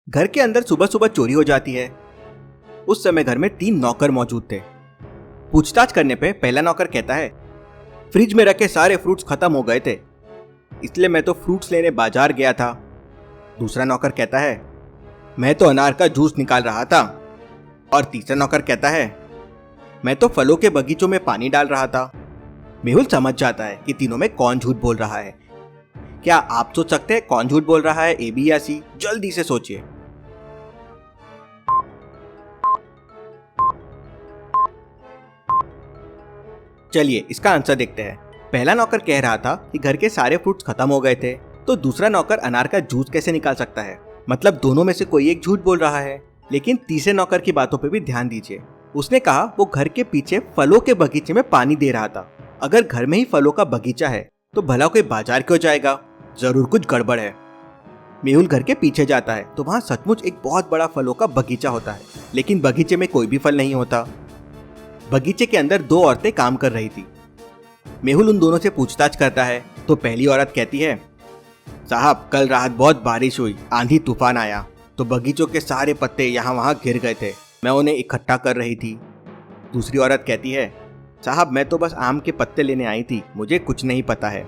घर के अंदर सुबह सुबह चोरी हो जाती है। उस समय घर में 3 नौकर मौजूद थे। पूछताछ करने पे पहला नौकर कहता है, फ्रिज में रखे सारे फ्रूट्स खत्म हो गए थे, इसलिए मैं तो फ्रूट्स लेने बाजार गया था। दूसरा नौकर कहता है, मैं तो अनार का जूस निकाल रहा था। और तीसरा नौकर कहता है, मैं तो फलों के बगीचों में पानी डाल रहा था। मेहुल समझ जाता है कि तीनों में कौन झूठ बोल रहा है। क्या आप सोच सकते हैं कौन झूठ बोल रहा है, ए, बी या सी? जल्दी से सोचिए। चलिए इसका आंसर देखते हैं। पहला नौकर कह रहा था कि घर के सारे फ्रूट्स खत्म हो गए थे, तो दूसरा नौकर अनार का जूस कैसे निकाल सकता है? मतलब दोनों में से कोई एक झूठ बोल रहा है। लेकिन तीसरे नौकर की बातों पे भी ध्यान दीजिए। उसने कहा वो घर के पीछे फलों के बगीचे में पानी दे रहा था। अगर घर में ही फलों का बगीचा है तो भला कोई बाजार क्यों जाएगा? जरूर कुछ गड़बड़ है। मेहुल घर के पीछे जाता है तो वहाँ सचमुच एक बहुत बड़ा फलों का बगीचा होता है, लेकिन बगीचे में कोई भी फल नहीं होता। बगीचे के अंदर 2 औरतें काम कर रही थी। मेहुल उन दोनों से पूछताछ करता है तो पहली औरत कहती है, साहब कल रात बहुत बारिश हुई, आंधी तूफान आया तो बगीचों के सारे पत्ते यहाँ वहाँ गिर गए थे, मैं उन्हें इकट्ठा कर रही थी। दूसरी औरत कहती है, साहब मैं तो बस आम के पत्ते लेने आई थी, मुझे कुछ नहीं पता है।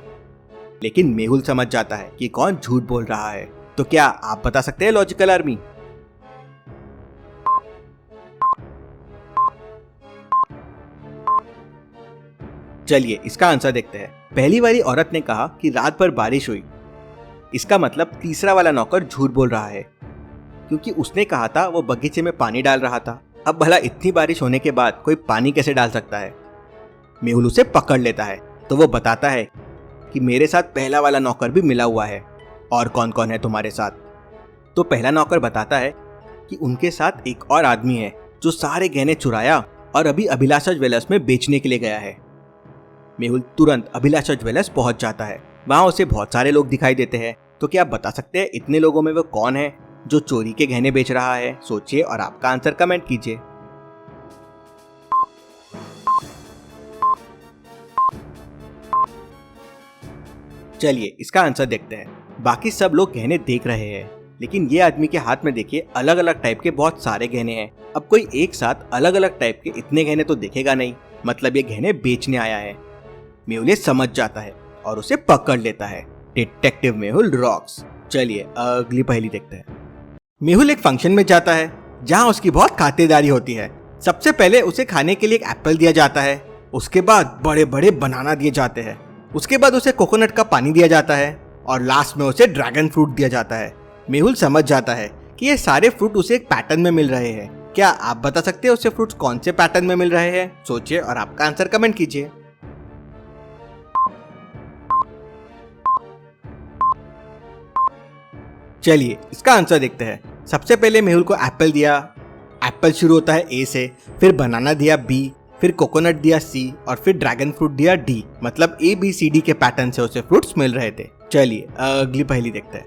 लेकिन मेहुल समझ जाता है कि कौन झूठ बोल रहा है। तो क्या आप बता सकते हैं लॉजिकल आर्मी? चलिए इसका आंसर देखते हैं। पहली वाली औरत ने कहा कि रात भर बारिश हुई। इसका मतलब तीसरा वाला नौकर झूठ बोल रहा है, क्योंकि उसने कहा था वो बगीचे में पानी डाल रहा था। अब भला इतनी बारिश होने के बाद कोई पानी कैसे डाल सकता है? मेहुल उसे पकड़ लेता है तो वो बताता है कि मेरे साथ पहला वाला नौकर भी मिला हुआ है। और कौन कौन है तुम्हारे साथ? तो पहला नौकर बताता है कि उनके साथ एक और आदमी है जो सारे गहने चुराया और अभी अभिलाषा ज्वेलर्स में बेचने के लिए गया है। मेहुल तुरंत अभिलाषा ज्वेलर्स पहुंच जाता है। वहां उसे बहुत सारे लोग दिखाई देते हैं। तो क्या आप बता सकते हैं इतने लोगों में वो कौन है जो चोरी के गहने बेच रहा है? सोचिए और आपका आंसर कमेंट कीजिए। चलिए इसका आंसर देखते हैं। बाकी सब लोग गहने देख रहे हैं, लेकिन ये आदमी के हाथ में देखिए अलग अलग टाइप के बहुत सारे गहने हैं। अब कोई एक साथ अलग अलग टाइप के इतने गहने तो देखेगा नहीं, मतलब ये गहने बेचने आया है। मेहुल समझ जाता है और उसे पकड़ लेता है। Detective Mehul rocks. चलिए अगली पहेली देखते हैं। मेहुल एक फंक्शन में जाता है जहां उसकी बहुत खातिरदारी होती है। सबसे पहले उसे खाने के लिए एक एप्पल दिया जाता है, उसके बाद बड़े बड़े बनाना दिए जाते हैं, उसके बाद उसे कोकोनट का पानी दिया जाता है और लास्ट में उसे ड्रैगन फ्रूट दिया जाता है। मेहुल समझ जाता है कि ये सारे फ्रूट उसे एक पैटर्न में मिल रहे हैं। क्या आप बता सकते हैं उसे फ्रूट्स कौन से पैटर्न में मिल रहे हैं? सोचिए और आपका आंसर कमेंट कीजिए। चलिए इसका आंसर देखते हैं। सबसे पहले मेहुल को एप्पल दिया। एप्पल शुरू होता है ए से, फिर बनाना दिया बी, फिर कोकोनट दिया सी और फिर ड्रैगन फ्रूट दिया डी। मतलब ए बी सी डी के पैटर्न से उसे फ्रूट्स मिल रहे थे। चलिए अगली पहेली देखते हैं।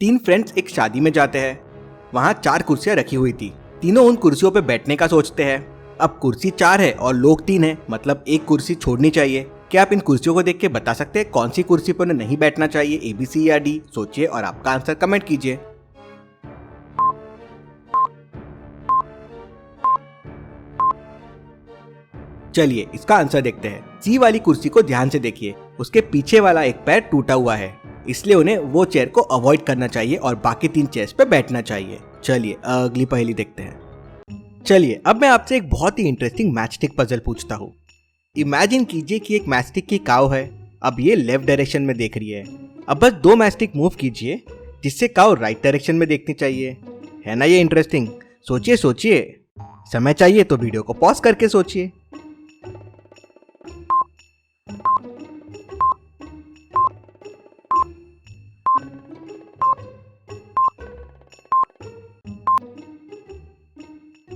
3 फ्रेंड्स एक शादी में जाते हैं। वहाँ 4 कुर्सियां रखी हुई थी। तीनों उन कुर्सियों पे बैठने का सोचते हैं। अब कुर्सी 4 है और लोग 3 है, मतलब एक कुर्सी छोड़नी चाहिए। क्या आप इन कुर्सियों को देख के बता सकते हैं कौन सी कुर्सी पर उन्हें नहीं बैठना चाहिए, ए बी सी या डी? सोचिए और आपका आंसर कमेंट कीजिए। चलिए इसका आंसर देखते हैं। सी वाली कुर्सी को ध्यान से देखिए, उसके पीछे वाला एक पैर टूटा हुआ है, इसलिए उन्हें वो चेयर को अवॉइड करना चाहिए और बाकी 3 चेयर्स पे बैठना चाहिए। चलिए अगली पहेली देखते हैं। चलिए अब मैं आपसे एक बहुत ही इंटरेस्टिंग मैचस्टिक पजल पूछता हूँ। इमेजिन कीजिए कि एक मैचस्टिक की काव है। अब ये लेफ्ट डायरेक्शन में देख रही है। अब बस 2 मैचस्टिक मूव कीजिए जिससे काव राइट डायरेक्शन में देखनी चाहिए। है ना ये इंटरेस्टिंग? सोचिए सोचिए। समय चाहिए तो वीडियो को पॉज करके सोचिए।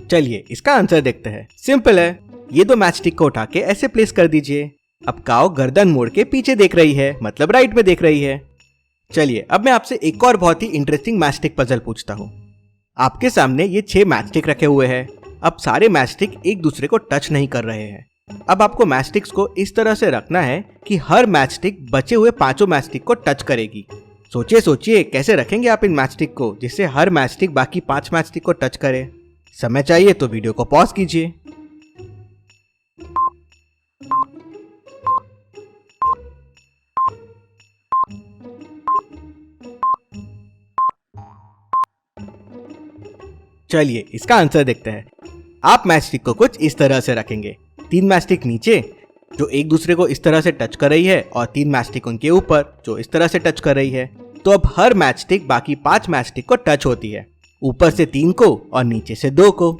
चलिए इसका आंसर देखते हैं। सिंपल है, ये 2 मैचस्टिक को उठा के ऐसे प्लेस कर दीजिए। अब काव गर्दन मोड़ के पीछे देख रही है, मतलब राइट में देख रही है। चलिए अब मैं आपसे एक और बहुत ही इंटरेस्टिंग मैचस्टिक पजल पूछता हूँ। आपके सामने ये 6 मैचस्टिक रखे हुए हैं। अब सारे मैचस्टिक एक दूसरे को टच नहीं कर रहे हैं। अब आपको मैचस्टिक्स को इस तरह से रखना है कि हर मैचस्टिक बचे हुए 5 मैचस्टिक को टच करेगी। सोचिए सोचिए कैसे रखेंगे आप इन मैच स्टिक को जिससे हर मैच स्टिक बाकी 5 मैच स्टिक को टच करे। समय चाहिए तो वीडियो को पॉज कीजिए। चलिए इसका आंसर देखते हैं। आप मैच स्टिक को कुछ इस तरह से रखेंगे, 3 मैच स्टिक नीचे जो एक दूसरे को इस तरह से टच कर रही है और 3 मैच स्टिक उनके ऊपर जो इस तरह से टच कर रही है। तो अब हर मैच स्टिक बाकी 5 मैच स्टिक को टच होती है, ऊपर से 3 को और नीचे से 2 को।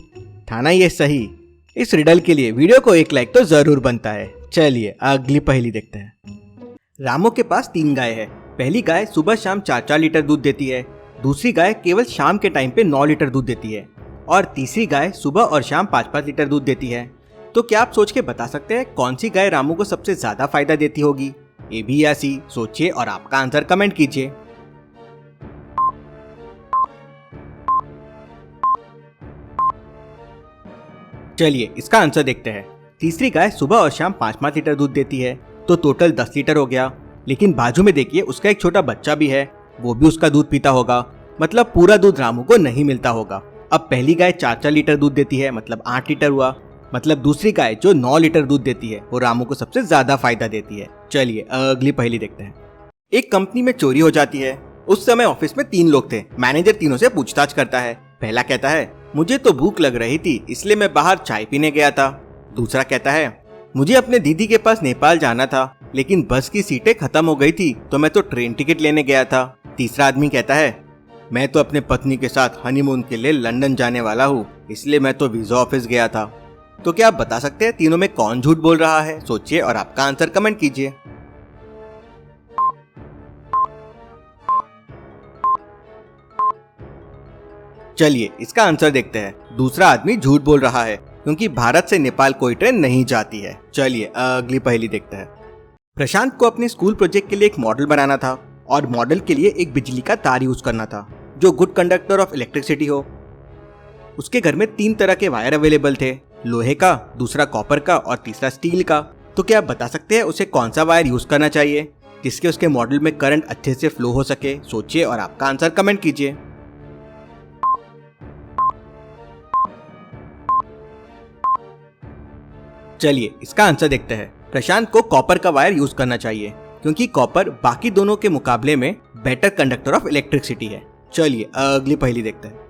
था ना ये सही? इस रिडल के लिए वीडियो को 1 लाइक तो जरूर बनता है। चलिए अगली पहेली देखते हैं। रामू के पास 3 गाय है। पहली गाय सुबह शाम 4-4 लीटर दूध देती है, दूसरी गाय केवल शाम के टाइम पे 9 लीटर दूध देती है और तीसरी गाय सुबह और शाम 5-5 लीटर दूध देती है। तो क्या आप सोच के बता सकते हैं कौन सी गाय रामू को सबसे ज्यादा फायदा देती होगी? ए बी या सी? सोचिए और आपका आंसर कमेंट कीजिए। चलिए इसका आंसर देखते हैं। तीसरी गाय सुबह और शाम 5-5 लीटर दूध देती है, तो टोटल 10 लीटर हो गया। लेकिन बाजू में देखिए उसका एक छोटा बच्चा भी है, वो भी उसका दूध पीता होगा, मतलब पूरा दूध रामू को नहीं मिलता होगा। अब पहली गाय 4-4 लीटर दूध देती है, मतलब 8 लीटर हुआ। मतलब दूसरी गाय जो 9 लीटर दूध देती है वो रामू को सबसे ज्यादा फायदा देती है। चलिए अगली पहेली देखते हैं। एक कंपनी में चोरी हो जाती है। उस समय ऑफिस में 3 लोग थे। मैनेजर तीनों से पूछताछ करता है। पहला कहता है मुझे तो भूख लग रही थी इसलिए मैं बाहर चाय पीने गया था। दूसरा कहता है मुझे अपने दीदी के पास नेपाल जाना था लेकिन बस की सीटें खत्म हो गई थी तो मैं तो ट्रेन टिकट लेने गया था। तीसरा आदमी कहता है मैं तो अपने पत्नी के साथ हनीमून के लिए लंदन जाने वाला हूँ इसलिए मैं तो वीजा ऑफिस गया था। तो क्या आप बता सकते हैं तीनों में कौन झूठ बोल रहा है? सोचिए और आपका आंसर कमेंट कीजिए। चलिए इसका आंसर देखते हैं। दूसरा आदमी झूठ बोल रहा है क्योंकि भारत से नेपाल कोई ट्रेन नहीं जाती है। चलिए अगली पहेली देखते हैं। प्रशांत को अपने स्कूल प्रोजेक्ट के लिए एक मॉडल बनाना था और मॉडल के लिए एक बिजली का तार यूज करना था जो गुड कंडक्टर ऑफ इलेक्ट्रिसिटी हो। उसके घर में 3 तरह के वायर अवेलेबल थे, लोहे का, दूसरा कॉपर का और तीसरा स्टील का। तो क्या आप बता सकते हैं उसे कौन सा वायर यूज करना चाहिए जिसके उसके मॉडल में करंट अच्छे से फ्लो हो सके? सोचिए और आपका आंसर कमेंट कीजिए। चलिए इसका आंसर देखते हैं। प्रशांत को कॉपर का वायर यूज करना चाहिए क्योंकि कॉपर बाकी दोनों के मुकाबले में बेटर कंडक्टर ऑफ इलेक्ट्रिसिटी है। चलिए अगली पहेली देखते हैं।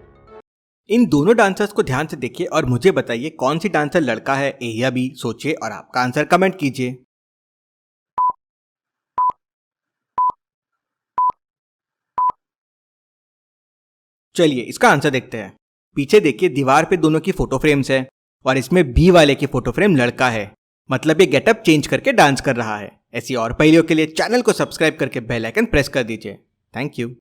इन दोनों डांसर्स को ध्यान से देखिए और मुझे बताइए कौन सी डांसर लड़का है, ए या बी? सोचिए और आपका आंसर कमेंट कीजिए। चलिए इसका आंसर देखते हैं। पीछे देखिए दीवार पे दोनों की फोटो फ्रेम्स है और इसमें बी वाले की फोटो फ्रेम लड़का है, मतलब ये गेटअप चेंज करके डांस कर रहा है। ऐसी और पहेलियों के लिए चैनल को सब्सक्राइब करके बेल आइकन प्रेस कर दीजिए। Thank you.